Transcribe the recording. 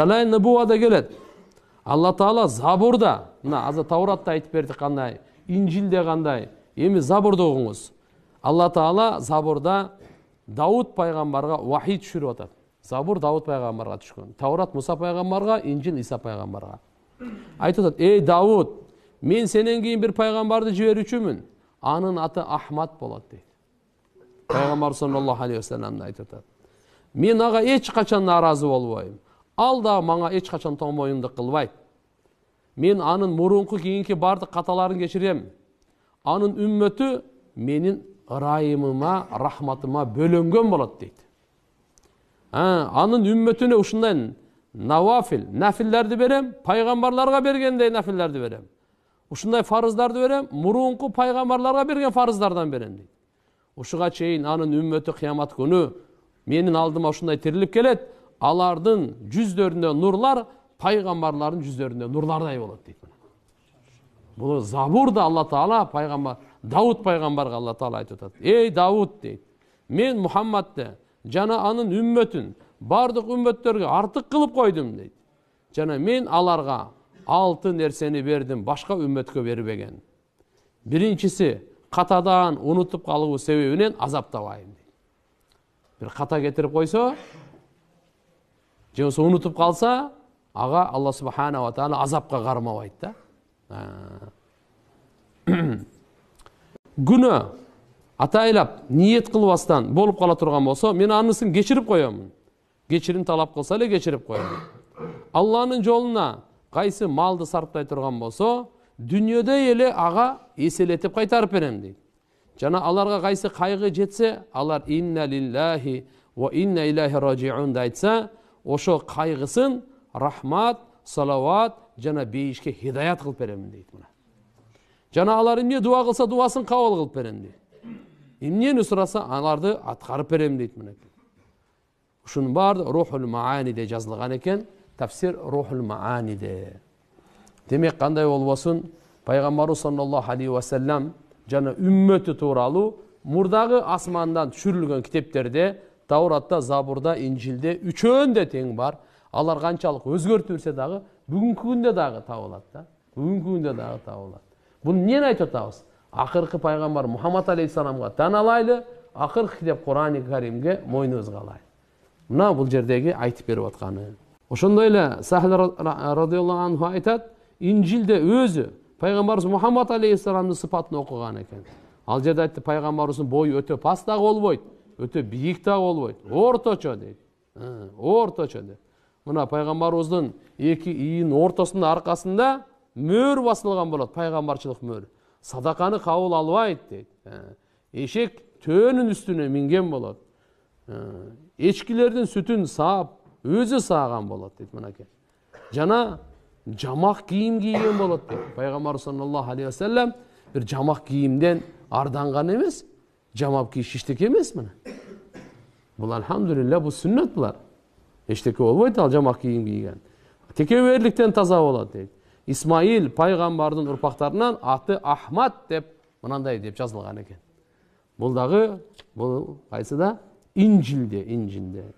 Далай Набуада келет. Алла Таала Забурда, мына азыр Тауратта айтып берди кандай, Инжилде кандай, эми Забурда окуңуз. Алла Таала Забурда Дауд пайгамбарга вахий түшүрүп атат. Забур Дауд пайгамбарга түшкөн. Таурат Муса пайгамбарга, Инжил Иса пайгамбарга. Айтып атат: "Эй Дауд, мен сенен кийин бир пайгамбарды жиберүүчүмүн. Анын аты Ахмад болот" дейт. Пайгамбар саллаллаху алейхи вассалам айтып атат: "Мен ага эч качан наразы болбойм. Ал да мага эч качан томоюндук кылбайт. Мен анын мурунку кийинки бардык каталарын кечирем. Анын үммөтү менин ырайымыма, рахматыма бөлөнгөн болот" дейт. Анын үммөтүнө ушундай навафил, нафиллерди берем, пайгамбарларга бергендей нафиллерди берем. Ушундай фарыздарды берем, мурунку пайгамбарларга берген фарыздардан берем дейт. Ушуга чейин анын үммөтү кыямат күнү менин алдыма ушундай тирилип келет, алардын жүздөрүндө нурлар пайгамбарлардын жүздөрүндө нурлардай болот дейт. Бул Забурда Алла Таала пайгамбар Дауд пайгамбарга Алла Таала айтып атат: "Эй Дауд" дейт, "Мен Мухаммадты жана анын үммөтүн бардык үммөттөргө артык кылып койдум" дейт. "Жана мен аларга 6 нерсени бердим, башка үммөткө бербеген. Биринчиси катадан унутуп калуу себебинен азаптабайм" дейт. Бир ката кетирип койсо, же болбосо унутуп калса, ага Алла субхана ва таала азапка кармабайт да. Күнөө атайлап ниет кылбастан болуп кала турган болсо, мен анысын кечирип коёмун. Кечирим талап кылса эле кечирип коём. Алланын жолуна кайсы малды сарптай турган болсо, дүйнөдө эле ага эселетип кайтарып берем дейт. Жана аларга кайсы кайгы жетсе, алар инна лиллахи ва инна илайхи раджиун айтса, ошо кайгысын рахмат, салават жана бейишке хидаят кылып берем дейт мына. Жана алар эмне дуа кылса, дуасын кабыл кылып берем дейт. Эмнени сураса, аларды аткарып берем дейт мына. Ушунун баары Рухул Мааниде жазылган экен, тафсир Рухул Мааниде. Демек кандай болбосун, пайгамбарыбыз саллаллаху алейхи ва саллям жана үммөтү тууралуу мурдагы асмандан түшүрүлгөн китептерде, Тауратта, Забурда, Инжилде үчөөндө тең бар. Алар канчалык өзгөртүлсө дагы бүгүнкү күндө дагы табылат да. Бүгүнкү күндө дагы табылат. Буну эмнени айтып атабыз? Акыркы пайгамбар Мухаммад алейхиссаламга таналайлы, акыркы китеп Кур'ан-ы Каримге мойнубузга алайлы. Мына бул жердеги айтып берип атканы. Ошондой эле Сахл радиаллаху анху айтат, Инжилде өзү пайгамбарыбыз Мухаммад алейхиссаламдын сыпатын окуган экен. Ал жерде айтты, пайгамбарыбыздын бою өтө паст да болбойт, өтө бийик да болбойт, орточо дейт. Орточо дейт. Мына пайгамбарыбыздын эки ийинин ортосунда аркасында мөр басылган болот, пайгамбарчылык мөр. Садаканы кабыл албайт дейт. Эшек төөнүн үстүнө минген болот. Эчкилердин сүтүн саап, өзү сааган болот дейт мынакей. Жана жамак кийим кийген болот дейт. Пайгамбар саллаллаху алейхи ва саллям бир жамак кийимден арданган эмес, жамак кийиш эчтеке эмес мына. Бул алхамдулилля, бул сүннөт булар. Эчтеке болбойт ал жамак кийим кийген. Текеберликтен таза болот дейт. Исмаил пайгамбардын урпактарынан аты Ахмад деп мынандай деп жазылган экен. Бул дагы бул кайсыда? Инжилде.